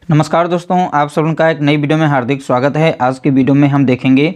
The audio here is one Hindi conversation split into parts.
नमस्कार दोस्तों, आप सब का एक नई वीडियो में हार्दिक स्वागत है। आज की वीडियो में हम देखेंगे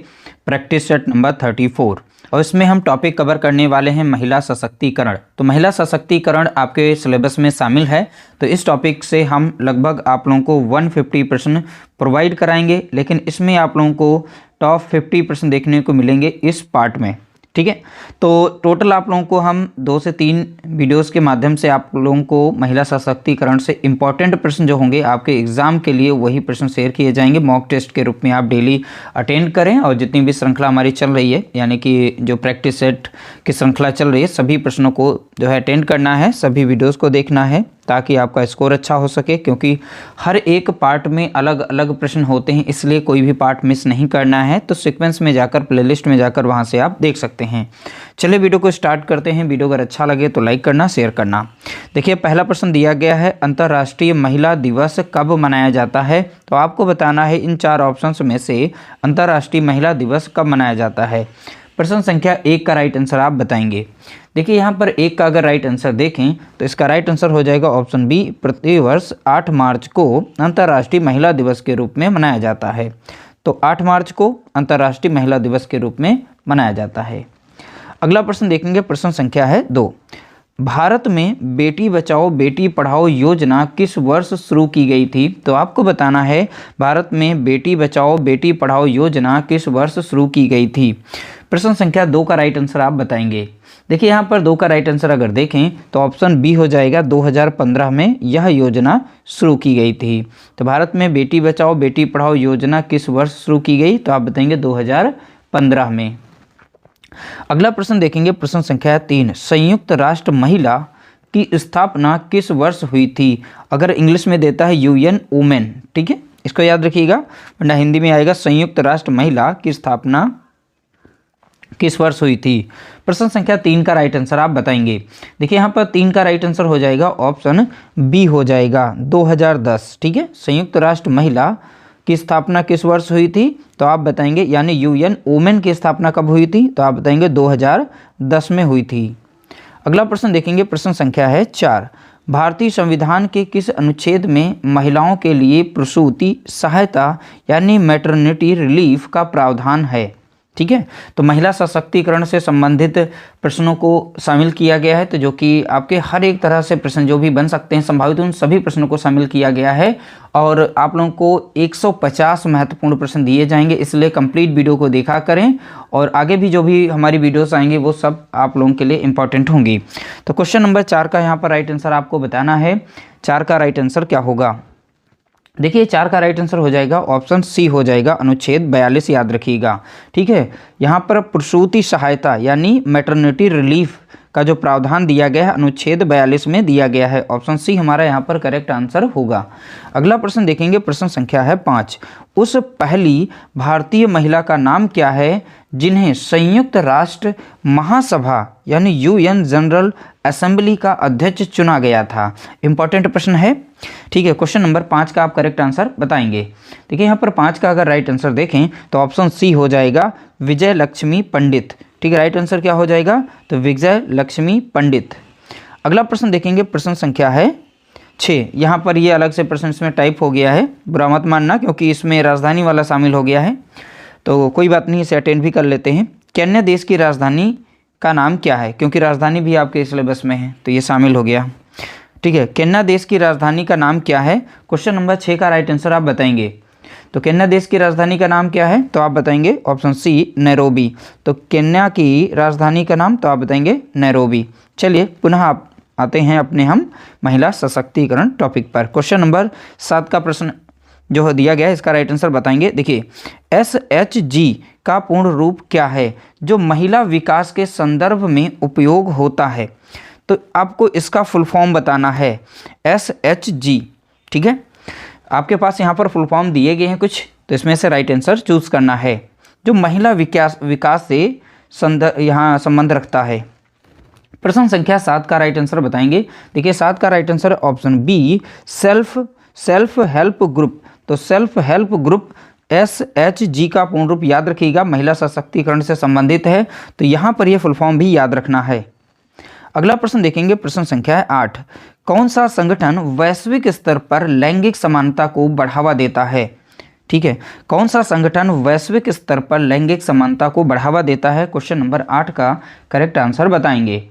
प्रैक्टिस सेट नंबर 34 और इसमें हम टॉपिक कवर करने वाले हैं महिला सशक्तिकरण। तो महिला सशक्तिकरण आपके सिलेबस में शामिल है, तो इस टॉपिक से हम लगभग आप लोगों को 150% प्रोवाइड कराएंगे, लेकिन इसमें आप लोगों को टॉप 50% देखने को मिलेंगे इस पार्ट में। ठीक है, तो टोटल आप लोगों को हम 2 से 3 वीडियोस के माध्यम से आप लोगों को महिला सशक्तिकरण से इंपॉर्टेंट प्रश्न जो होंगे आपके एग्जाम के लिए वही प्रश्न शेयर किए जाएंगे। मॉक टेस्ट के रूप में आप डेली अटेंड करें और जितनी भी श्रृंखला हमारी चल रही है, यानी कि जो प्रैक्टिस सेट की श्रृंखला चल रही है, सभी प्रश्नों को जो है अटेंड करना है, सभी वीडियोज़ को देखना है ताकि आपका स्कोर अच्छा हो सके, क्योंकि हर एक पार्ट में अलग अलग प्रश्न होते हैं, इसलिए कोई भी पार्ट मिस नहीं करना है। तो सीक्वेंस में जाकर, प्लेलिस्ट में जाकर वहां से आप देख सकते हैं। चलिए वीडियो को स्टार्ट करते हैं। वीडियो अगर अच्छा लगे तो लाइक करना, शेयर करना। देखिए, पहला प्रश्न दिया गया है, अंतर्राष्ट्रीय महिला दिवस कब मनाया जाता है? तो आपको बताना है इन 4 ऑप्शंस में से अंतर्राष्ट्रीय महिला दिवस कब मनाया जाता है। प्रश्न संख्या 1 का राइट आंसर आप बताएंगे। देखिए, यहाँ पर 1 का अगर राइट आंसर देखें तो इसका राइट आंसर हो जाएगा ऑप्शन बी, प्रतिवर्ष 8 मार्च को अंतर्राष्ट्रीय महिला दिवस के रूप में मनाया जाता है। तो 8 मार्च को अंतर्राष्ट्रीय महिला दिवस के रूप में मनाया जाता है। अगला प्रश्न देखेंगे, प्रश्न संख्या है 2। भारत में बेटी बचाओ बेटी पढ़ाओ योजना किस वर्ष शुरू की गई थी? तो आपको बताना है भारत में बेटी बचाओ बेटी पढ़ाओ योजना किस वर्ष शुरू की गई थी। प्रश्न संख्या 2 का राइट आंसर आप बताएंगे। देखिए, यहाँ पर 2 का राइट आंसर अगर देखें तो ऑप्शन बी हो जाएगा, 2015 में यह योजना शुरू की गई थी। तो भारत में बेटी बचाओ बेटी पढ़ाओ योजना किस वर्ष शुरू की गई? तो आप बताएंगे 2015 में। अगला प्रश्न देखेंगे, प्रश्न संख्या 3। संयुक्त राष्ट्र महिला की स्थापना किस वर्ष हुई थी? अगर इंग्लिश में देता है यूएन वुमेन, ठीक है, इसको याद रखिएगा, वरना हिंदी में आएगा संयुक्त राष्ट्र महिला की स्थापना किस वर्ष हुई थी। प्रश्न संख्या 3 का राइट आंसर आप बताएंगे। देखिए, यहाँ पर 3 का राइट आंसर हो जाएगा ऑप्शन बी हो जाएगा, 2010। ठीक है, संयुक्त राष्ट्र महिला की स्थापना किस वर्ष हुई थी? तो आप बताएंगे, यानी यूएन वुमेन की स्थापना कब हुई थी? तो आप बताएंगे 2010 में हुई थी। अगला प्रश्न देखेंगे, प्रश्न संख्या है 4। भारतीय संविधान के किस अनुच्छेद में महिलाओं के लिए प्रसूति सहायता यानी मैटरनिटी रिलीफ का प्रावधान है? ठीक है, तो महिला सशक्तिकरण से संबंधित प्रश्नों को शामिल किया गया है, तो जो कि आपके हर एक तरह से प्रश्न जो भी बन सकते हैं संभावित, उन सभी प्रश्नों को शामिल किया गया है और आप लोगों को 150 महत्वपूर्ण प्रश्न दिए जाएंगे, इसलिए कंप्लीट वीडियो को देखा करें और आगे भी जो भी हमारी वीडियोस आएंगे वो सब आप लोगों के लिए इंपॉर्टेंट होंगी। तो क्वेश्चन नंबर 4 का यहाँ पर राइट आंसर आपको बताना है। 4 का राइट आंसर क्या होगा? देखिए, 4 का राइट आंसर हो जाएगा ऑप्शन सी हो जाएगा, अनुच्छेद 42 याद रखिएगा। ठीक है, यहाँ पर प्रसूति सहायता यानी मैटरनिटी रिलीफ का जो प्रावधान दिया गया है अनुच्छेद 42 में दिया गया है। ऑप्शन सी हमारा यहाँ पर करेक्ट आंसर होगा। अगला प्रश्न देखेंगे, प्रश्न संख्या है 5। उस पहली भारतीय महिला का नाम क्या है जिन्हें संयुक्त राष्ट्र महासभा यानी यूएन जनरल असेंबली का अध्यक्ष चुना गया था? इंपॉर्टेंट प्रश्न है। ठीक है, क्वेश्चन नंबर 5 का आप करेक्ट आंसर बताएंगे। देखिए, यहाँ पर 5 का अगर राइट आंसर देखें तो ऑप्शन सी हो जाएगा, विजय लक्ष्मी पंडित। ठीक है, राइट आंसर क्या हो जाएगा? तो विजय लक्ष्मी पंडित। अगला प्रश्न देखेंगे, प्रश्न संख्या है 6। यहाँ पर ये अलग से प्रश्न इसमें टाइप हो गया है, बुरा मत मानना, क्योंकि इसमें राजधानी वाला शामिल हो गया है, तो कोई बात नहीं, इसे अटेंड भी कर लेते हैं। केन्या देश की राजधानी का नाम क्या है? क्योंकि राजधानी भी आपके सिलेबस में है तो ये शामिल हो गया। ठीक है, केन्या देश की राजधानी का नाम क्या है? क्वेश्चन नंबर 6 का राइट आंसर आप बताएंगे। तो केन्या देश की राजधानी का नाम क्या है? तो आप बताएंगे ऑप्शन सी, नैरोबी। तो केन्या की राजधानी का नाम तो आप बताएंगे नैरोबी। चलिए पुनः आप आते हैं अपने हम महिला सशक्तिकरण टॉपिक पर। क्वेश्चन नंबर 7 का प्रश्न जो दिया गया है इसका राइट आंसर बताएंगे। देखिए, SHG का पूर्ण रूप क्या है जो महिला विकास के संदर्भ में उपयोग होता है? तो आपको इसका फुल फॉर्म बताना है, SHG। ठीक है, आपके पास यहाँ पर फुल फॉर्म दिए गए हैं कुछ, तो इसमें से राइट आंसर चूज करना है जो महिला विकास से यहाँ संबंध रखता है। प्रश्न संख्या 7 का राइट आंसर बताएंगे। देखिए, 7 का right answer option B, self help group. तो सेल्फ हेल्प ग्रुप SHG का पूर्ण रूप याद रखिएगा, महिला सशक्तिकरण से संबंधित है, तो यहाँ पर यह फुल फॉर्म भी याद रखना है। अगला प्रश्न देखेंगे, प्रश्न संख्या है 8। कौन सा संगठन वैश्विक स्तर पर लैंगिक समानता को बढ़ावा देता है? ठीक है, कौन सा संगठन वैश्विक स्तर पर लैंगिक समानता को बढ़ावा देता है? क्वेश्चन नंबर 8 का करेक्ट आंसर बताएंगे।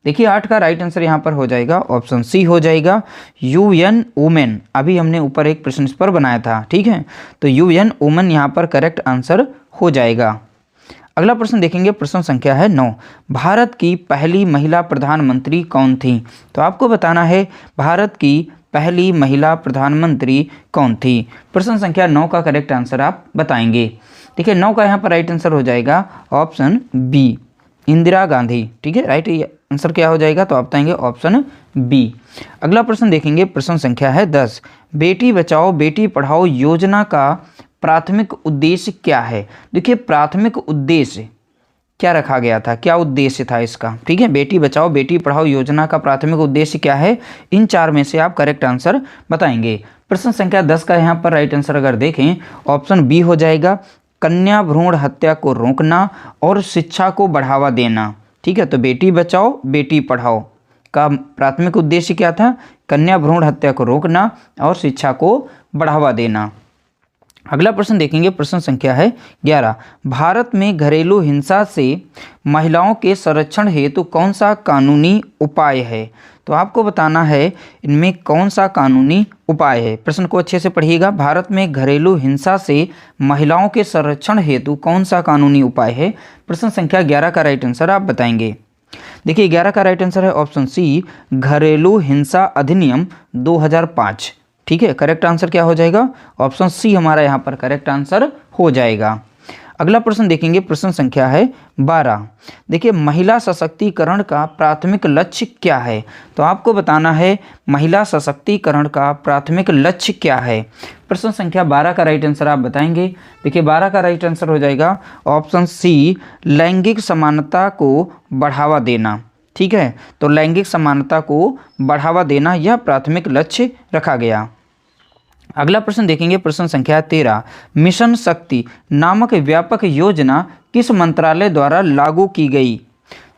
देखिए 8 का राइट आंसर यहाँ पर हो जाएगा ऑप्शन सी हो जाएगा, यूएन वुमेन। अभी हमने ऊपर एक प्रश्न इस पर बनाया था, ठीक है, तो यूएन वुमेन यहाँ पर करेक्ट आंसर हो जाएगा। अगला प्रश्न देखेंगे, प्रश्न संख्या है 9। भारत की पहली महिला प्रधानमंत्री कौन थी? तो आपको बताना है भारत की पहली महिला प्रधानमंत्री कौन थी। प्रश्न संख्या 9 का करेक्ट आंसर आप बताएंगे। देखिए 9 का यहाँ पर राइट आंसर हो जाएगा ऑप्शन बी, इंदिरा गांधी। ठीक है, राइट आंसर क्या हो जाएगा? तो आप बताएंगे ऑप्शन बी। अगला प्रश्न देखेंगे, प्रश्न संख्या है 10। बेटी बचाओ बेटी पढ़ाओ योजना का प्राथमिक उद्देश्य क्या है? देखिए प्राथमिक उद्देश्य क्या रखा गया था, क्या उद्देश्य था इसका? ठीक है, बेटी बचाओ बेटी पढ़ाओ योजना का प्राथमिक उद्देश्य क्या है? इन 4 में से आप करेक्ट आंसर बताएंगे। प्रश्न संख्या 10 का यहाँ पर राइट आंसर अगर देखें ऑप्शन बी हो जाएगा, कन्या भ्रूण हत्या को रोकना और शिक्षा को बढ़ावा देना। ठीक है, तो बेटी बचाओ बेटी पढ़ाओ का प्राथमिक उद्देश्य क्या था? कन्या भ्रूण हत्या को रोकना और शिक्षा को बढ़ावा देना। अगला प्रश्न देखेंगे, प्रश्न संख्या है 11। भारत में घरेलू हिंसा से महिलाओं के संरक्षण हेतु कौन सा कानूनी उपाय है? तो आपको बताना है इनमें कौन सा कानूनी उपाय है। प्रश्न को अच्छे से पढ़िएगा। भारत में घरेलू हिंसा से महिलाओं के संरक्षण हेतु कौन सा कानूनी उपाय है? प्रश्न संख्या 11 का राइट आंसर आप बताएंगे। देखिए 11 का राइट आंसर है ऑप्शन सी, घरेलू हिंसा अधिनियम 2005। ठीक है, करेक्ट आंसर क्या हो जाएगा? ऑप्शन सी हमारा यहाँ पर करेक्ट आंसर हो जाएगा। अगला प्रश्न देखेंगे, प्रश्न संख्या है 12। देखिए महिला सशक्तिकरण का प्राथमिक लक्ष्य क्या है? तो आपको बताना है महिला सशक्तिकरण का प्राथमिक लक्ष्य क्या है। प्रश्न संख्या 12 का राइट आंसर आप बताएंगे। देखिए 12 का राइट आंसर हो जाएगा ऑप्शन सी, लैंगिक समानता को बढ़ावा देना। ठीक है, तो लैंगिक समानता को बढ़ावा देना यह प्राथमिक लक्ष्य रखा गया। अगला प्रश्न देखेंगे, प्रश्न संख्या 13। मिशन शक्ति नामक व्यापक योजना किस मंत्रालय द्वारा लागू की गई?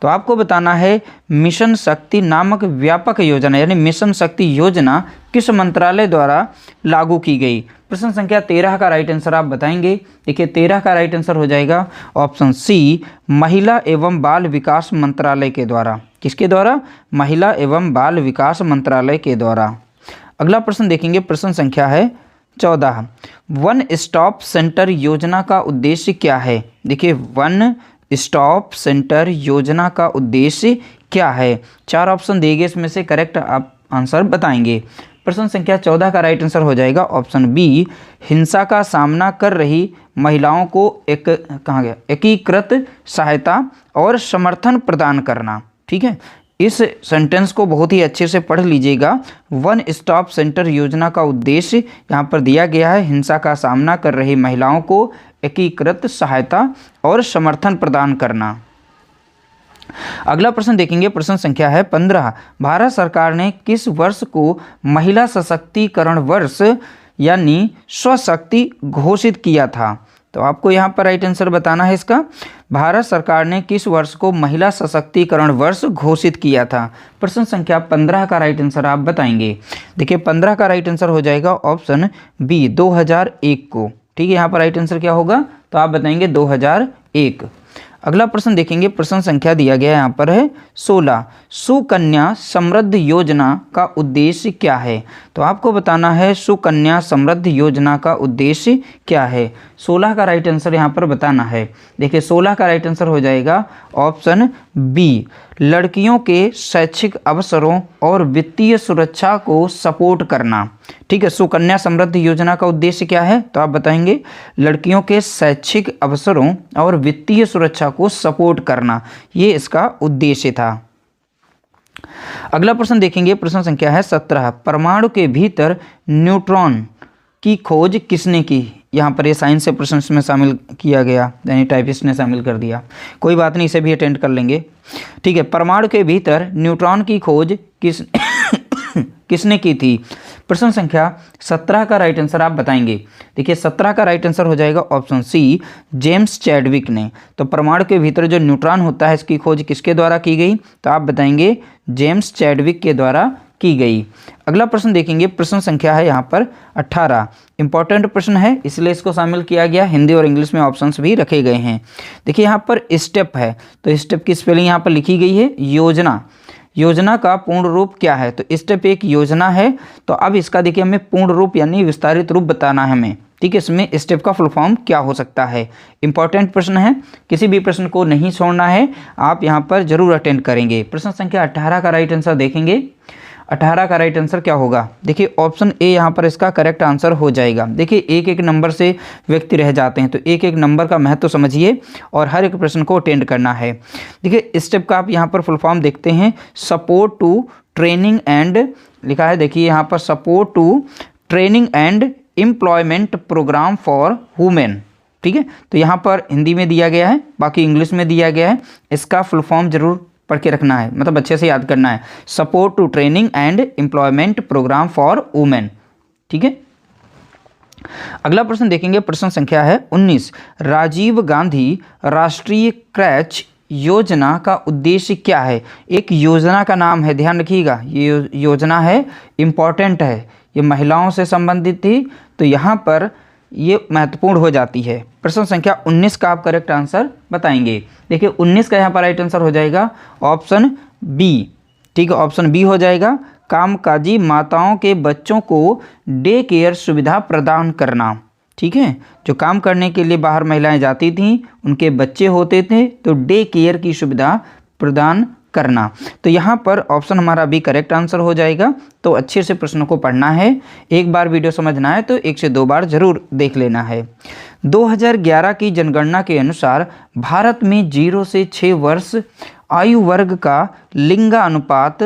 तो आपको बताना है मिशन शक्ति नामक व्यापक योजना यानी मिशन शक्ति योजना किस मंत्रालय द्वारा लागू की गई। प्रश्न संख्या 13 का राइट आंसर आप बताएंगे। देखिए 13 का राइट आंसर हो जाएगा ऑप्शन सी, महिला एवं बाल विकास मंत्रालय के द्वारा। किसके द्वारा? महिला एवं बाल विकास मंत्रालय के द्वारा। अगला प्रश्न देखेंगे, प्रश्न संख्या है 14। वन स्टॉप सेंटर योजना का उद्देश्य क्या है? देखिए वन स्टॉप सेंटर योजना का उद्देश्य क्या है? 4 ऑप्शन दिए गए, इसमें से करेक्ट आप आंसर बताएंगे। प्रश्न संख्या 14 का राइट आंसर हो जाएगा ऑप्शन बी, हिंसा का सामना कर रही महिलाओं को एकीकृत सहायता और समर्थन प्रदान करना। ठीक है, इस सेंटेंस को बहुत ही अच्छे से पढ़ लीजिएगा। वन स्टॉप सेंटर योजना का उद्देश्य यहाँ पर दिया गया है हिंसा का सामना कर रही महिलाओं को एकीकृत सहायता और समर्थन प्रदान करना। अगला प्रश्न देखेंगे, प्रश्न संख्या है 15। भारत सरकार ने किस वर्ष को महिला सशक्तिकरण वर्ष यानी स्वशक्ति घोषित किया था? तो आपको यहाँ पर राइट आंसर बताना है इसका। भारत सरकार ने किस वर्ष को महिला सशक्तिकरण वर्ष घोषित किया था? प्रश्न संख्या 15 का राइट आंसर आप बताएंगे। देखिए 15 का राइट आंसर हो जाएगा ऑप्शन बी, 2001 को। ठीक है, यहाँ पर राइट आंसर क्या होगा? तो आप बताएंगे 2001। अगला प्रश्न देखेंगे, प्रश्न संख्या दिया गया यहाँ पर है 16। सुकन्या समृद्धि योजना का उद्देश्य क्या है? तो आपको बताना है सुकन्या समृद्धि योजना का उद्देश्य क्या है। 16 का राइट आंसर यहाँ पर बताना है। देखिए 16 का राइट आंसर हो जाएगा ऑप्शन बी, लड़कियों के शैक्षिक अवसरों और वित्तीय सुरक्षा को सपोर्ट करना। ठीक है, सुकन्या समृद्धि योजना का उद्देश्य क्या है? तो आप बताएंगे लड़कियों के शैक्षिक अवसरों और वित्तीय सुरक्षा को सपोर्ट करना, ये इसका उद्देश्य था। अगला प्रश्न देखेंगे, प्रश्न संख्या है 17। परमाणु के भीतर न्यूट्रॉन की खोज किसने की? यहाँ पर ये साइंस से प्रश्न में शामिल किया गया, यानी टाइपिस्ट ने शामिल कर दिया। कोई बात नहीं, इसे भी अटेंड कर लेंगे। ठीक है, परमाणु के भीतर न्यूट्रॉन की खोज किसने की थी? प्रश्न संख्या 17 का राइट आंसर आप बताएंगे। देखिए 17 का राइट आंसर हो जाएगा ऑप्शन सी, जेम्स चैडविक ने। तो परमाणु के भीतर जो न्यूट्रॉन होता है इसकी खोज किसके द्वारा की गई, तो आप बताएंगे जेम्स चैडविक के द्वारा की गई। अगला प्रश्न देखेंगे, प्रश्न संख्या है यहाँ पर 18। इंपॉर्टेंट प्रश्न है इसलिए इसको शामिल किया गया, हिंदी और इंग्लिश में ऑप्शंस भी रखे गए हैं। देखिए यहाँ पर स्टेप है, तो स्टेप की स्पेलिंग यहाँ पर लिखी गई है योजना। योजना का पूर्ण रूप क्या है, तो स्टेप एक योजना है। तो अब इसका देखिए हमें पूर्ण रूप यानी विस्तारित रूप बताना है हमें, ठीक है। इसमें स्टेप का फुल फॉर्म क्या हो सकता है, इंपॉर्टेंट प्रश्न है, किसी भी प्रश्न को नहीं छोड़ना है, आप यहाँ पर जरूर अटेंड करेंगे। प्रश्न संख्या 18 का राइट आंसर देखेंगे। 18 का राइट आंसर क्या होगा, देखिए ऑप्शन ए यहाँ पर इसका करेक्ट आंसर हो जाएगा। देखिए एक एक नंबर से व्यक्ति रह जाते हैं, तो एक एक नंबर का महत्व समझिए और हर एक प्रश्न को अटेंड करना है। देखिए स्टेप का आप यहाँ पर फुल फॉर्म देखते हैं, सपोर्ट टू ट्रेनिंग एंड, लिखा है देखिए यहाँ पर support to training and employment programme for women, ठीक है। तो यहाँ पर हिंदी में दिया गया है, बाकी इंग्लिश में दिया गया है, इसका फुल फॉर्म जरूर पढ़ के रखना है, मतलब अच्छे से याद करना है, support to training and employment programme for women, ठीक है। अगला प्रश्न देखेंगे, प्रश्न संख्या है 19। राजीव गांधी राष्ट्रीय क्रैच योजना का उद्देश्य क्या है। एक योजना का नाम है, ध्यान रखिएगा, ये योजना है, इंपॉर्टेंट है, ये महिलाओं से संबंधित थी, तो यहाँ पर ये महत्वपूर्ण हो जाती है। प्रश्न संख्या 19 का आप करेक्ट आंसर बताएंगे। देखिए 19 का यहाँ पर राइट आंसर हो जाएगा ऑप्शन बी, ठीक है, ऑप्शन बी हो जाएगा, कामकाजी माताओं के बच्चों को डे केयर सुविधा प्रदान करना, ठीक है। जो काम करने के लिए बाहर महिलाएं जाती थीं, उनके बच्चे होते थे, तो डे केयर की सुविधा प्रदान करना। तो यहाँ पर ऑप्शन हमारा भी करेक्ट आंसर हो जाएगा। तो अच्छे से प्रश्नों को पढ़ना है, एक बार वीडियो समझना है तो 1 से 2 बार जरूर देख लेना है। 2011 की जनगणना के अनुसार भारत में 0 से 6 वर्ष आयु वर्ग का लिंगानुपात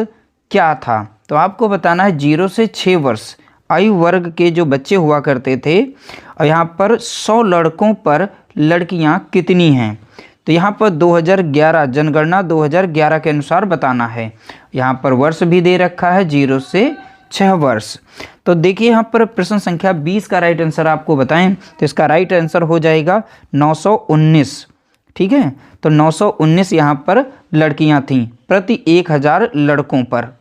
क्या था। तो आपको बताना है 0 से 6 वर्ष आयु वर्ग के जो बच्चे हुआ करते थे, और यहाँ पर 100 लड़कों पर लड़कियाँ कितनी हैं। तो यहाँ पर 2011 जनगणना 2011 के अनुसार बताना है। यहाँ पर वर्ष भी दे रखा है 0 से 6 वर्ष। तो देखिए यहाँ पर प्रश्न संख्या 20 का राइट आंसर आपको बताएं, तो इसका राइट आंसर हो जाएगा 919, ठीक है। तो 919 यहाँ पर लड़कियाँ थीं प्रति 1000 लड़कों पर।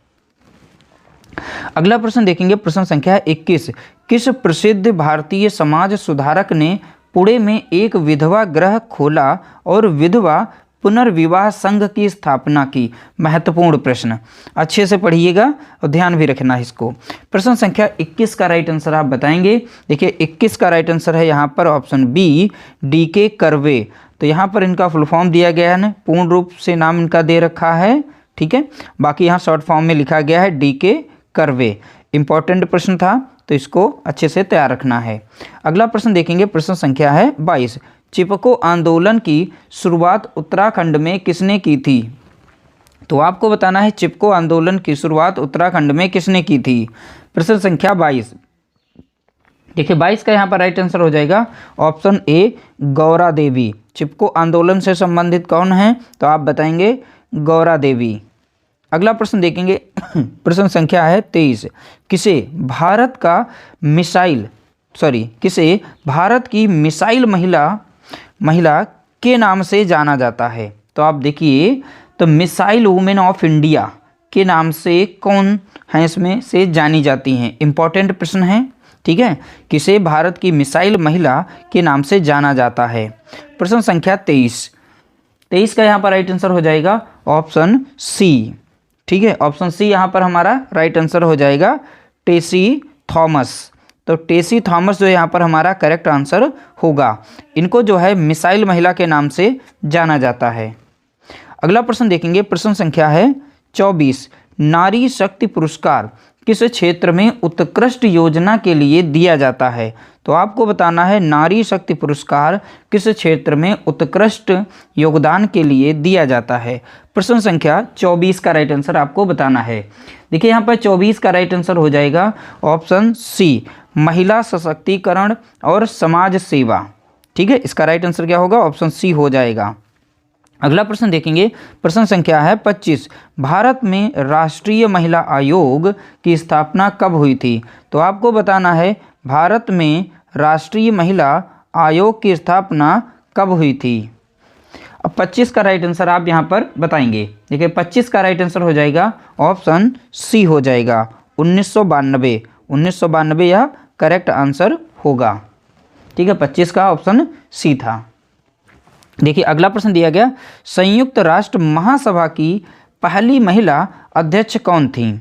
अगला प्रश्न देखेंगे, प्रश्न संख्या 21। किस प्रसिद्ध भारतीय समाज सुधारक ने पुणे में एक विधवा गृह खोला और विधवा पुनर्विवाह संघ की स्थापना की। महत्वपूर्ण प्रश्न, अच्छे से पढ़िएगा और ध्यान भी रखना है इसको। प्रश्न संख्या 21 का राइट आंसर आप बताएंगे। देखिए 21 का राइट आंसर है यहाँ पर ऑप्शन बी, डीके कर्वे। तो यहाँ पर इनका फुल फॉर्म दिया गया है, पूर्ण रूप से नाम इनका दे रखा है, ठीक है। बाकी यहाँ शॉर्ट फॉर्म में लिखा गया है डीके कर्वे। इंपॉर्टेंट प्रश्न था, तो इसको अच्छे से तैयार रखना है। अगला प्रश्न देखेंगे, प्रश्न संख्या है 22। चिपको आंदोलन की शुरुआत उत्तराखंड में किसने की थी। तो आपको बताना है चिपको आंदोलन की शुरुआत उत्तराखंड में किसने की थी। प्रश्न संख्या 22। देखिए 22 का यहाँ पर राइट आंसर हो जाएगा ऑप्शन ए, गौरा देवी। चिपको आंदोलन से संबंधित कौन है, तो आप बताएंगे गौरा देवी। अगला प्रश्न देखेंगे, प्रश्न संख्या है 23। किसे भारत की मिसाइल महिला के नाम से जाना जाता है। तो आप देखिए, तो मिसाइल वुमेन ऑफ इंडिया के नाम से कौन है इसमें से जानी जाती हैं। इंपॉर्टेंट प्रश्न है, ठीक है। किसे भारत की मिसाइल महिला के नाम से जाना जाता है। प्रश्न संख्या 23 का यहाँ पर राइट आंसर हो जाएगा ऑप्शन सी, ठीक है। ऑप्शन सी यहाँ पर हमारा राइट आंसर हो जाएगा टेसी थॉमस। तो टेसी थॉमस जो यहाँ पर हमारा करेक्ट आंसर होगा। इनको जो है मिसाइल महिला के नाम से जाना जाता है। अगला प्रश्न देखेंगे, प्रश्न संख्या है 24। नारी शक्ति पुरस्कार किस क्षेत्र में उत्कृष्ट योजना के लिए दिया जाता है। तो आपको बताना है नारी शक्ति पुरस्कार किस क्षेत्र में उत्कृष्ट योगदान के लिए दिया जाता है। प्रश्न संख्या 24 का राइट आंसर आपको बताना है। देखिए यहाँ पर 24 का राइट आंसर हो जाएगा ऑप्शन सी, महिला सशक्तिकरण और समाज सेवा, ठीक है। इसका राइट आंसर क्या होगा, ऑप्शन सी हो जाएगा। अगला प्रश्न देखेंगे, प्रश्न संख्या है 25। भारत में राष्ट्रीय महिला आयोग की स्थापना कब हुई थी? तो आपको बताना है भारत में राष्ट्रीय महिला आयोग की स्थापना कब हुई थी। अब 25 का राइट आंसर आप यहाँ पर बताएंगे। देखिए 25 का राइट आंसर हो जाएगा ऑप्शन सी हो जाएगा 1992। 1992 यह करेक्ट आंसर होगा। ठीक है, 25 का ऑप्शन सी था। देखिए अगला प्रश्न दिया गया, संयुक्त राष्ट्र महासभा की पहली महिला अध्यक्ष कौन थी?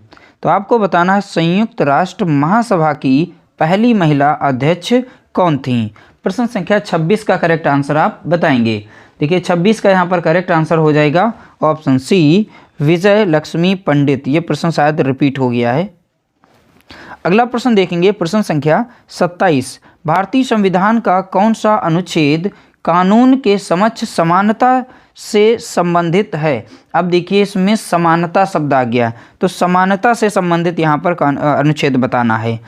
तो आपको बताना है संयुक्त राष्ट्र महासभा की पहली महिला अध्यक्ष कौन थी। प्रश्न संख्या 26 का करेक्ट आंसर आप बताएंगे। देखिए 26 का यहाँ पर करेक्ट आंसर हो जाएगा ऑप्शन सी विजय लक्ष्मी पंडित। ये प्रश्न शायद रिपीट हो गया है। अगला प्रश्न देखेंगे, प्रश्न संख्या 27। भारतीय संविधान का कौन सा अनुच्छेद कानून के समक्ष समानता से संबंधित है? अब देखिए इसमें समानता शब्द आ गया, तो समानता से संबंधित यहाँ पर अनुच्छेद बताना है।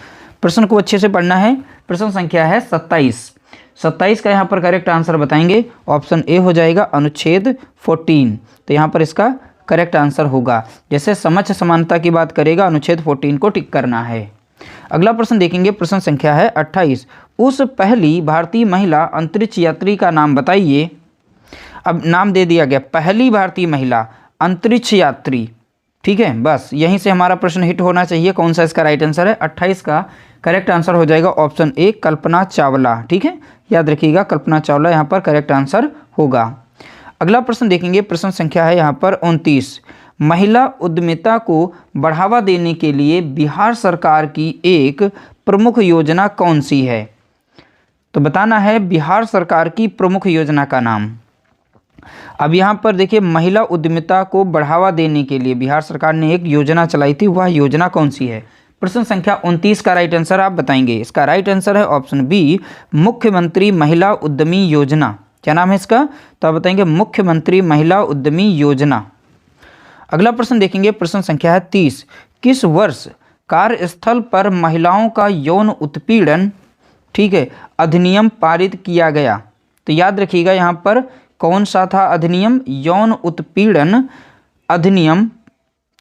प्रश्न को अच्छे से पढ़ना है। प्रश्न संख्या है 27। 27 का यहाँ पर करेक्ट आंसर बताएंगे। ऑप्शन ए हो जाएगा अनुच्छेद 14। तो यहाँ पर इसका करेक्ट आंसर होगा। जैसे समक्ष समानता की बात करेगा अनुच्छेद 14 को टिक करना है। अगला प्रश्न देखेंगे, प्रश्न संख्या है 28। उस पहली भारतीय महिला अंतरिक्ष यात्री का नाम बताइए। अब नाम दे दिया गया पहली भारतीय महिला अंतरिक्ष यात्री। ठीक है, बस यहीं से हमारा प्रश्न हिट होना चाहिए। कौन सा इसका राइट आंसर है? 28 का करेक्ट आंसर हो जाएगा ऑप्शन ए कल्पना चावला। ठीक है, याद रखिएगा कल्पना चावला यहाँ पर करेक्ट आंसर होगा। अगला प्रश्न देखेंगे, प्रश्न संख्या है यहाँ पर 29। महिला उद्यमिता को बढ़ावा देने के लिए बिहार सरकार की एक प्रमुख योजना कौन सी है? तो बताना है बिहार सरकार की प्रमुख योजना का नाम। अब यहाँ पर देखिए महिला उद्यमिता को बढ़ावा देने के लिए बिहार सरकार ने एक योजना चलाई थी, वह योजना कौन सी है? प्रश्न संख्या 29 का राइट आंसर आप बताएंगे। इसका राइट आंसर है ऑप्शन बी मुख्यमंत्री महिला उद्यमी योजना। क्या नाम है इसका? तो आप बताएंगे मुख्यमंत्री महिला उद्यमी योजना। अगला प्रश्न देखेंगे, प्रश्न संख्या है 30। किस वर्ष कार्यस्थल पर महिलाओं का यौन उत्पीड़न ठीक है अधिनियम पारित किया गया? तो याद रखिएगा यहाँ पर कौन सा था अधिनियम? यौन उत्पीड़न अधिनियम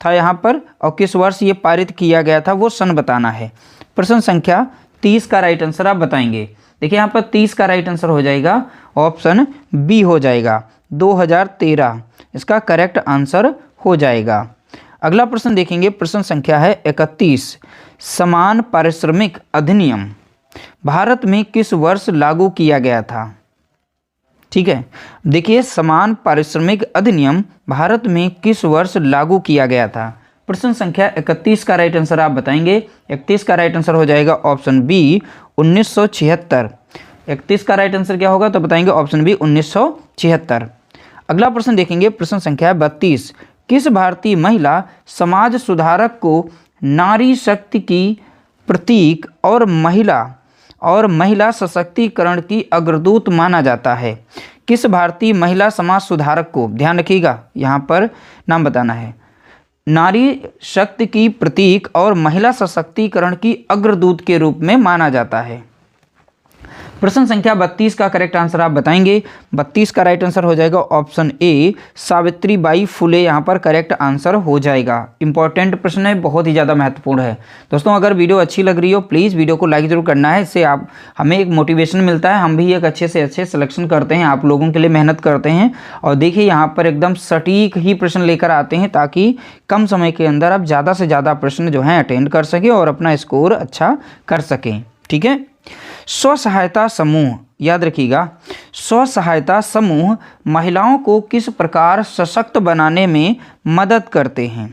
था यहाँ पर, और किस वर्ष ये पारित किया गया था वो सन बताना है। प्रश्न संख्या 30 का राइट आंसर आप बताएंगे। देखिए यहाँ पर 30 का राइट आंसर हो जाएगा ऑप्शन बी हो जाएगा 2013। इसका करेक्ट आंसर हो जाएगा। अगला प्रश्न देखेंगे, प्रश्न संख्या है 31। समान पारिश्रमिक अधिनियम भारत में किस वर्ष लागू किया गया था? ठीक है, देखिए समान पारिश्रमिक अधिनियम भारत में किस वर्ष लागू किया गया था? प्रश्न संख्या 31 का राइट आंसर आप बताएंगे। 31 का राइट आंसर हो जाएगा ऑप्शन बी 1976। 31 का राइट आंसर क्या होगा? तो बताएंगे ऑप्शन बी 1976। अगला प्रश्न देखेंगे, प्रश्न संख्या 32। किस भारतीय महिला समाज सुधारक को नारी शक्ति की प्रतीक और महिला सशक्तिकरण की अग्रदूत माना जाता है? किस भारतीय महिला समाज सुधारक को, ध्यान रखिएगा यहाँ पर नाम बताना है, नारी शक्ति की प्रतीक और महिला सशक्तिकरण की अग्रदूत के रूप में माना जाता है? प्रश्न संख्या 32 का करेक्ट आंसर आप बताएंगे। 32 का राइट आंसर हो जाएगा ऑप्शन ए सावित्रीबाई फुले यहाँ पर करेक्ट आंसर हो जाएगा। इंपॉर्टेंट प्रश्न है, बहुत ही ज़्यादा महत्वपूर्ण है। दोस्तों अगर वीडियो अच्छी लग रही हो प्लीज़ वीडियो को लाइक जरूर करना है, इससे आप हमें एक मोटिवेशन मिलता है, हम भी एक अच्छे से अच्छे सिलेक्शन करते हैं, आप लोगों के लिए मेहनत करते हैं। और देखिए यहाँ पर एकदम सटीक ही प्रश्न लेकर आते हैं ताकि कम समय के अंदर आप ज़्यादा से ज़्यादा प्रश्न जो हैं अटेंड कर सकें और अपना स्कोर अच्छा कर सकें। ठीक है, स्व सहायता समूह, याद रखिएगा स्व सहायता समूह महिलाओं को किस प्रकार सशक्त बनाने में मदद करते हैं?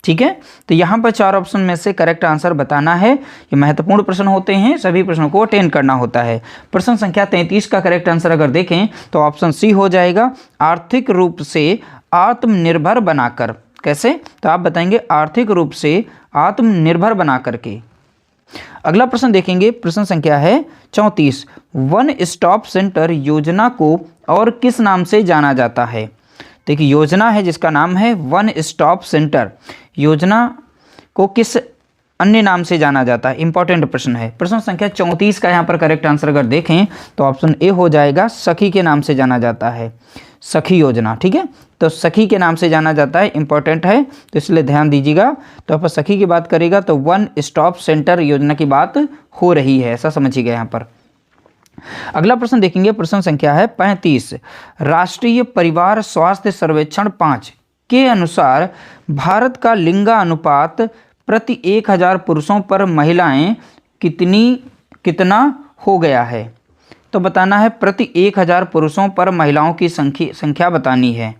ठीक है, तो यहाँ पर 4 ऑप्शन में से करेक्ट आंसर बताना है। ये महत्वपूर्ण प्रश्न होते हैं, सभी प्रश्नों को अटेंड करना होता है। प्रश्न संख्या 33 का करेक्ट आंसर अगर देखें तो ऑप्शन सी हो जाएगा आर्थिक रूप से आत्मनिर्भर बनाकर। कैसे? तो आप बताएंगे आर्थिक रूप से आत्मनिर्भर बना करके। अगला प्रश्न देखेंगे, प्रश्न संख्या है 34। वन स्टॉप सेंटर योजना को और किस नाम से जाना जाता है? देखिए योजना है जिसका नाम है वन स्टॉप सेंटर, योजना को किस अन्य नाम से जाना जाता है? इंपॉर्टेंट प्रश्न है। प्रश्न संख्या 34 का यहाँ पर करेक्ट आंसर अगर देखें तो ऑप्शन ए हो जाएगा सखी के नाम से जाना जाता है। सखी योजना, ठीक है। तो सखी के नाम से जाना जाता है, इंपॉर्टेंट है तो इसलिए ध्यान दीजिएगा। तो आप सखी की बात करेगा तो वन स्टॉप सेंटर योजना की बात हो रही है, ऐसा समझिएगा यहाँ पर। अगला प्रश्न देखेंगे, प्रश्न संख्या है 35। राष्ट्रीय परिवार स्वास्थ्य सर्वेक्षण 5 के अनुसार भारत का लिंगानुपात प्रति 1000 पुरुषों पर महिलाएं कितना हो गया है। तो बताना है प्रति 1000 पुरुषों पर महिलाओं की संख्या बतानी है।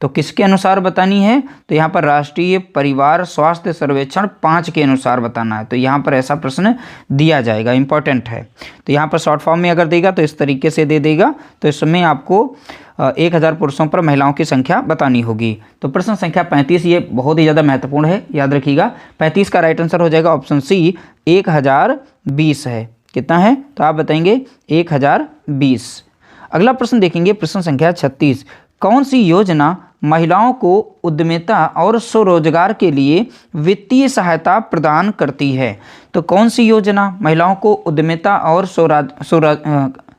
तो किसके अनुसार बतानी है, तो यहाँ पर राष्ट्रीय परिवार स्वास्थ्य सर्वेक्षण 5 के अनुसार बताना है। तो यहाँ पर ऐसा प्रश्न दिया जाएगा, इंपॉर्टेंट है। तो यहाँ पर शॉर्ट फॉर्म में अगर देगा तो इस तरीके से दे देगा। तो इसमें आपको 1000 पुरुषों पर महिलाओं की संख्या बतानी होगी। तो प्रश्न संख्या 35 ये बहुत ही ज़्यादा महत्वपूर्ण है, याद रखिएगा। 35 का राइट आंसर हो जाएगा ऑप्शन सी 1020 है। कितना है, तो आप बताएंगे 1020। अगला प्रश्न देखेंगे, प्रश्न संख्या 36। कौन सी योजना महिलाओं को उद्यमिता और स्वरोजगार के लिए वित्तीय सहायता प्रदान करती है। तो कौन सी योजना महिलाओं को उद्यमिता और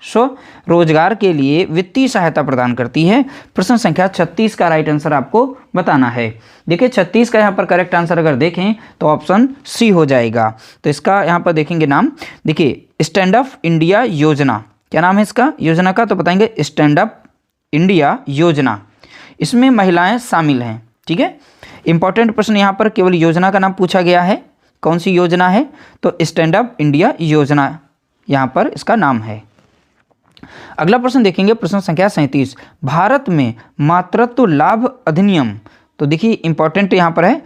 स्वरोजगार के लिए वित्तीय सहायता प्रदान करती है। प्रश्न संख्या 36 का राइट आंसर आपको बताना है। देखिए 36 का यहाँ पर करेक्ट आंसर अगर देखें तो ऑप्शन सी हो जाएगा। तो इसका यहाँ पर देखेंगे नाम, देखिए स्टैंड अप इंडिया योजना। क्या नाम है इसका योजना का, तो बताएंगे स्टैंड अप इंडिया योजना। इसमें महिलाएं शामिल हैं, ठीक है। इंपॉर्टेंट प्रश्न यहाँ पर केवल योजना का नाम पूछा गया है, कौन सी योजना है, तो स्टैंड अप इंडिया योजना यहाँ पर इसका नाम है। अगला प्रश्न देखेंगे, प्रश्न संख्या 37। भारत में मातृत्व लाभ अधिनियम। तो देखिए इंपॉर्टेंट यहाँ पर है,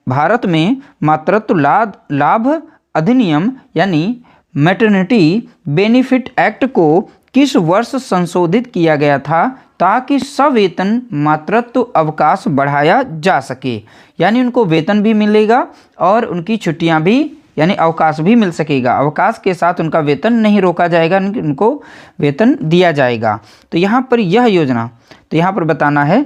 भारत में मातृत्व लाभ अधिनियम यानी मैटरनिटी बेनिफिट एक्ट को किस वर्ष संशोधित किया गया था ताकि सवेतन मातृत्व अवकाश बढ़ाया जा सके। यानी उनको वेतन भी मिलेगा और उनकी छुट्टियां भी यानी अवकाश भी मिल सकेगा। अवकाश के साथ उनका वेतन नहीं रोका जाएगा, उनको वेतन दिया जाएगा। तो यहाँ पर यह योजना, तो यहाँ पर बताना है,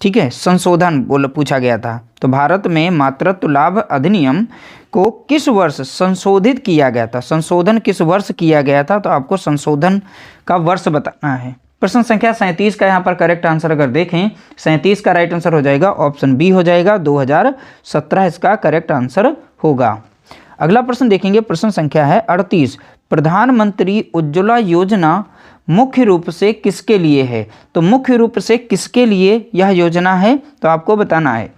ठीक है, संशोधन पूछा गया था। तो भारत में मातृत्व लाभ अधिनियम को किस वर्ष संशोधित किया गया था, संशोधन किस वर्ष किया गया था, तो आपको संशोधन का वर्ष बताना है। प्रश्न संख्या 37 का यहाँ पर करेक्ट आंसर अगर देखें, 37 का राइट आंसर हो जाएगा ऑप्शन बी हो जाएगा, 2017 इसका करेक्ट आंसर होगा। अगला प्रश्न देखेंगे, प्रश्न संख्या है 38। प्रधानमंत्री उज्ज्वला योजना मुख्य रूप से किसके लिए है। तो मुख्य रूप से किसके लिए यह योजना है, तो आपको बताना है।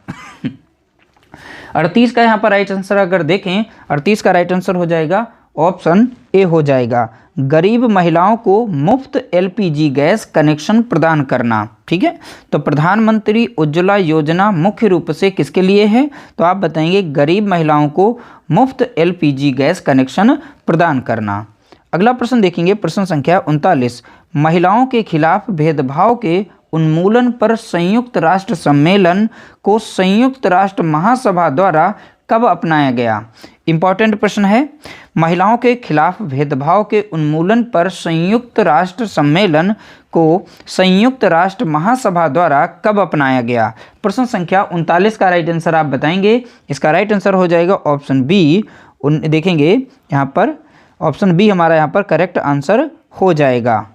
38 का यहाँ पर राइट आंसर अगर देखें, 38 का राइट आंसर हो जाएगा ऑप्शन ए हो जाएगा, गरीब महिलाओं को मुफ्त एलपीजी गैस कनेक्शन प्रदान करना, ठीक है। तो प्रधानमंत्री उज्ज्वला योजना मुख्य रूप से किसके लिए है, तो आप बताएंगे गरीब महिलाओं को मुफ्त एलपीजी गैस कनेक्शन प्रदान करना। अगला प्रश्न देखेंगे, प्रश्न संख्या 39। महिलाओं के खिलाफ भेदभाव के उन्मूलन पर संयुक्त राष्ट्र सम्मेलन को संयुक्त राष्ट्र महासभा द्वारा कब अपनाया गया। इंपॉर्टेंट प्रश्न है, महिलाओं के खिलाफ भेदभाव के उन्मूलन पर संयुक्त राष्ट्र सम्मेलन को संयुक्त राष्ट्र महासभा द्वारा कब अपनाया गया। प्रश्न संख्या 39 का राइट आंसर आप बताएंगे, इसका राइट आंसर हो जाएगा ऑप्शन बी। देखेंगे यहाँ पर ऑप्शन बी हमारा यहाँ पर करेक्ट आंसर हो जाएगा।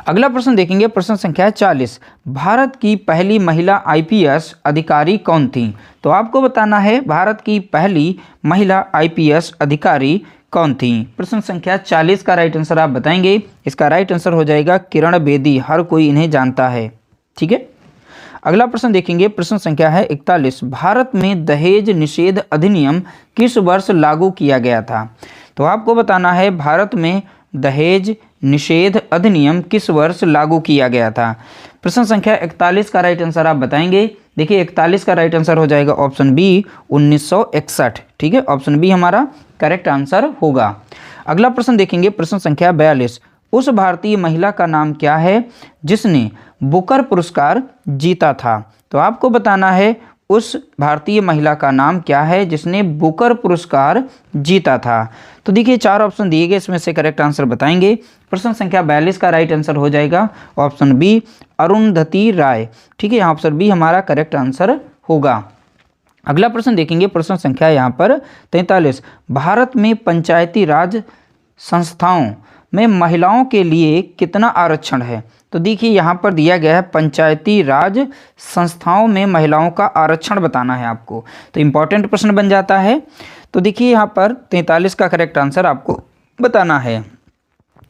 अगला प्रश्न देखेंगे, प्रश्न संख्या 40। भारत की पहली महिला आईपीएस अधिकारी कौन थी। तो आपको बताना है भारत की पहली महिला आईपीएस अधिकारी कौन थी। प्रश्न संख्या 40 का राइट आंसर आप बताएंगे, इसका राइट आंसर हो जाएगा किरण बेदी, हर कोई इन्हें जानता है, ठीक है। अगला प्रश्न देखेंगे, प्रश्न संख्या है 41। भारत में दहेज निषेध अधिनियम किस वर्ष लागू किया गया था। तो आपको बताना है भारत में दहेज निषेध अधिनियम किस वर्ष लागू किया गया था। प्रश्न संख्या 41 का राइट आंसर आप बताएंगे, देखिए 41 का राइट आंसर हो जाएगा ऑप्शन बी 1961, ठीक है। ऑप्शन बी हमारा करेक्ट आंसर होगा। अगला प्रश्न देखेंगे, प्रश्न संख्या 42। उस भारतीय महिला का नाम क्या है जिसने बुकर पुरस्कार जीता था। तो आपको बताना है उस भारतीय महिला का नाम क्या है जिसने बुकर पुरस्कार जीता था। तो देखिए 4 ऑप्शन दिए गए, इसमें से करेक्ट आंसर बताएंगे। प्रश्न संख्या 42 का राइट आंसर हो जाएगा ऑप्शन बी अरुंधति राय, ठीक है। यहाँ ऑप्शन बी हमारा करेक्ट आंसर होगा। अगला प्रश्न देखेंगे, प्रश्न संख्या यहाँ पर 43। भारत में पंचायती राज संस्थाओं में महिलाओं के लिए कितना आरक्षण है। तो देखिए यहाँ पर दिया गया है पंचायती राज संस्थाओं में महिलाओं का आरक्षण बताना है आपको, तो इम्पॉर्टेंट प्रश्न बन जाता है। तो देखिए यहाँ पर 43 का करेक्ट आंसर आपको बताना है।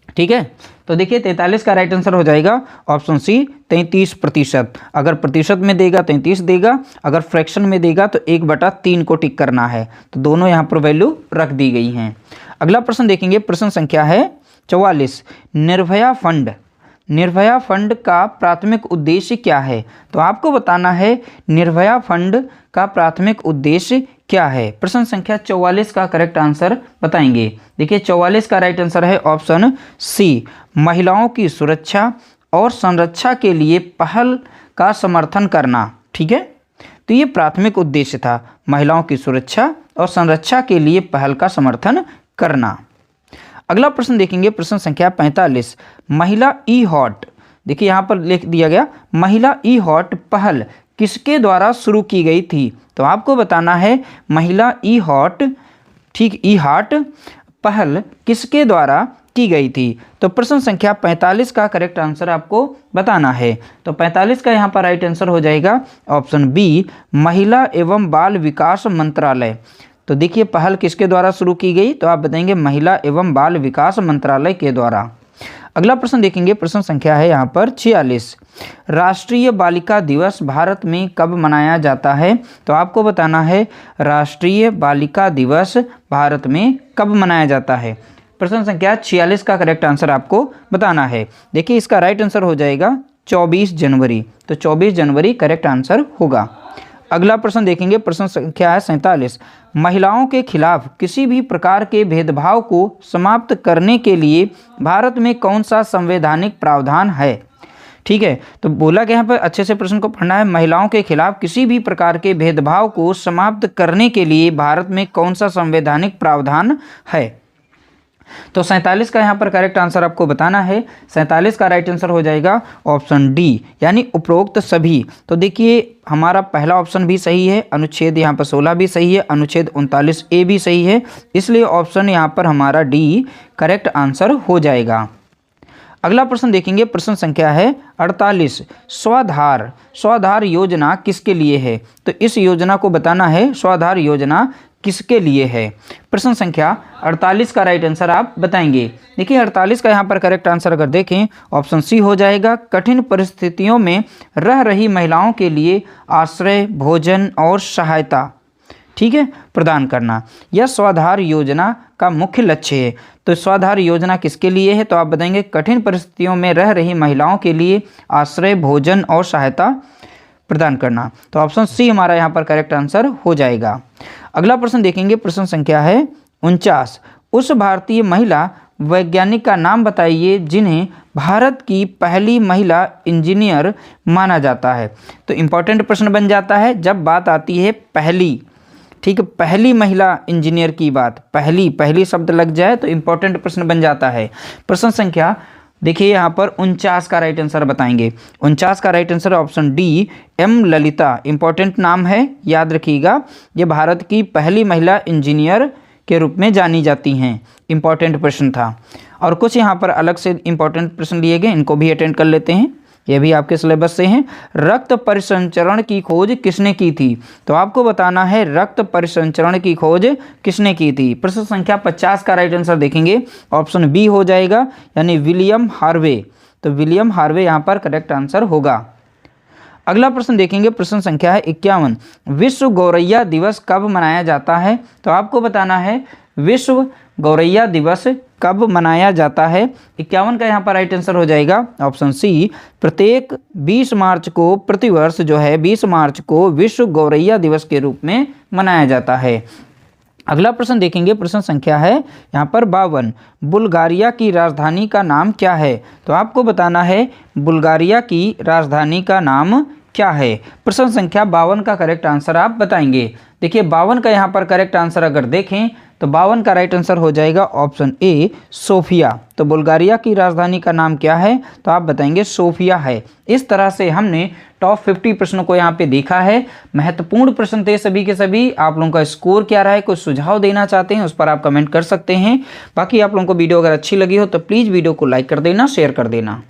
ठीक है, तो देखिए 43 का राइट आंसर हो जाएगा ऑप्शन सी 33%। अगर प्रतिशत में देगा 33 देगा, अगर फ्रैक्शन में देगा तो 1/3 को टिक करना है। तो दोनों यहाँ पर वैल्यू रख दी गई हैं। अगला प्रश्न देखेंगे, प्रश्न संख्या है 44। निर्भया फंड, निर्भया फंड का प्राथमिक उद्देश्य क्या है? तो आपको बताना है निर्भया फंड का प्राथमिक उद्देश्य क्या है। प्रश्न संख्या 44 का करेक्ट आंसर बताएंगे। देखिए 44 का राइट आंसर है ऑप्शन सी, महिलाओं की सुरक्षा और संरक्षा के लिए पहल का समर्थन करना। ठीक है, तो ये प्राथमिक उद्देश्य था, महिलाओं की सुरक्षा और संरक्षा के लिए पहल का समर्थन करना। अगला प्रश्न देखेंगे, प्रश्न संख्या 45। महिला ई हॉट, देखिए यहाँ पर लिख दिया गया महिला ई हॉट पहल किसके द्वारा शुरू की गई थी? तो आपको बताना है महिला ई हॉट, ठीक, ई हार्ट पहल किसके द्वारा की गई थी? तो प्रश्न संख्या 45 का करेक्ट आंसर आपको बताना है। तो 45 का यहाँ पर राइट आंसर हो जाएगा ऑप्शन बी, महिला एवं बाल विकास मंत्रालय। तो देखिए पहल किसके द्वारा शुरू की गई? तो आप बताएंगे महिला एवं बाल विकास मंत्रालय के द्वारा। अगला प्रश्न देखेंगे, प्रश्न संख्या है यहाँ पर 46। राष्ट्रीय बालिका दिवस भारत में कब मनाया जाता है? तो आपको बताना है राष्ट्रीय बालिका दिवस भारत में कब मनाया जाता है। प्रश्न संख्या 46 का करेक्ट आंसर आपको बताना है। देखिए इसका राइट आंसर हो जाएगा 24 जनवरी। तो 24 जनवरी करेक्ट आंसर होगा। अगला प्रश्न देखेंगे, प्रश्न संख्या है 47। महिलाओं के खिलाफ किसी भी प्रकार के भेदभाव को समाप्त करने के लिए भारत में कौन सा संवैधानिक प्रावधान है? ठीक है, तो बोला गया यहाँ पर अच्छे से प्रश्न को पढ़ना है। महिलाओं के खिलाफ किसी भी प्रकार के भेदभाव को समाप्त करने के लिए भारत में कौन सा संवैधानिक प्रावधान है? तो 47 का यहाँ पर करेक्ट आंसर आपको बताना है। 47 का राइट आंसर हो जाएगा ऑप्शन डी, यानी उपरोक्त सभी। तो देखिए हमारा पहला ऑप्शन भी सही है, अनुच्छेद यहाँ पर 16 भी सही है, अनुच्छेद 39A भी सही है, इसलिए ऑप्शन यहाँ पर हमारा डी करेक्ट आंसर हो जाएगा। अगला प्रश्न देखेंगे, प्रश्न संख्या है 48। स्वाधार, स्वाधार योजना किसके लिए है? तो इस योजना को बताना है स्वाधार योजना किसके लिए है। प्रश्न संख्या 48 का राइट आंसर आप बताएंगे। देखिए 48 का यहाँ पर करेक्ट आंसर अगर देखें ऑप्शन सी हो जाएगा, कठिन परिस्थितियों में रह रही महिलाओं के लिए आश्रय, भोजन और सहायता, ठीक है, प्रदान करना। यह स्वाधार योजना का मुख्य लक्ष्य है। तो स्वाधार योजना किसके लिए है? तो आप बताएंगे कठिन परिस्थितियों में रह रही महिलाओं के लिए आश्रय, भोजन और सहायता प्रदान करना। तो ऑप्शन सी हमारा यहाँ पर करेक्ट आंसर हो जाएगा। अगला प्रश्न देखेंगे, प्रश्न संख्या है 49। उस भारतीय महिला वैज्ञानिक का नाम बताइए जिन्हें भारत की पहली महिला इंजीनियर माना जाता है। तो इम्पॉर्टेंट प्रश्न बन जाता है जब बात आती है पहली, ठीक है, पहली महिला इंजीनियर की बात, पहली शब्द लग जाए तो इम्पोर्टेंट प्रश्न बन जाता है। प्रश्न संख्या देखिए यहाँ पर 49 का राइट आंसर बताएंगे। 49 का right answer option D, M Lalitha. Important नाम है, याद रखिएगा, ये भारत की पहली महिला इंजीनियर के रूप में जानी जाती हैं। इंपॉर्टेंट प्रश्न था। और कुछ यहाँ पर अलग से इंपॉर्टेंट प्रश्न लिए गए, इनको भी अटेंड कर लेते हैं, ये भी आपके सिलेबस से हैं। रक्त परिसंचरण की खोज किसने की थी? तो आपको बताना है रक्त परिसंचरण की खोज किसने की थी। प्रश्न संख्या 50 का राइट आंसर देखेंगे ऑप्शन बी हो जाएगा, यानी विलियम हार्वे। तो विलियम हार्वे यहाँ पर करेक्ट आंसर होगा। अगला प्रश्न देखेंगे, प्रश्न संख्या है 51। विश्व गौरैया दिवस कब मनाया जाता है? तो आपको बताना है विश्व गौरैया दिवस कब मनाया जाता है। 51 का यहाँ पर राइट आंसर हो जाएगा ऑप्शन सी, प्रत्येक 20 मार्च को, प्रतिवर्ष जो है 20 मार्च को विश्व गौरैया दिवस के रूप में मनाया जाता है। अगला प्रश्न देखेंगे, प्रश्न संख्या है यहाँ पर 52। बुल्गारिया की राजधानी का नाम क्या है? तो आपको बताना है बुल्गारिया की राजधानी का नाम क्या है। प्रश्न संख्या 52 का करेक्ट आंसर आप बताएंगे। देखिए 52 का यहाँ पर करेक्ट आंसर अगर देखें तो 52 का राइट आंसर हो जाएगा ऑप्शन ए, सोफिया। तो बुल्गारिया की राजधानी का नाम क्या है? तो आप बताएंगे सोफिया है। इस तरह से हमने टॉप 50 प्रश्नों को यहाँ पे देखा है। महत्वपूर्ण प्रश्न थे सभी के सभी। आप लोगों का स्कोर क्या रहा है, कुछ सुझाव देना चाहते हैं उस पर आप कमेंट कर सकते हैं। बाकी आप लोगों को वीडियो अगर अच्छी लगी हो तो प्लीज़ वीडियो को लाइक कर देना, शेयर कर देना।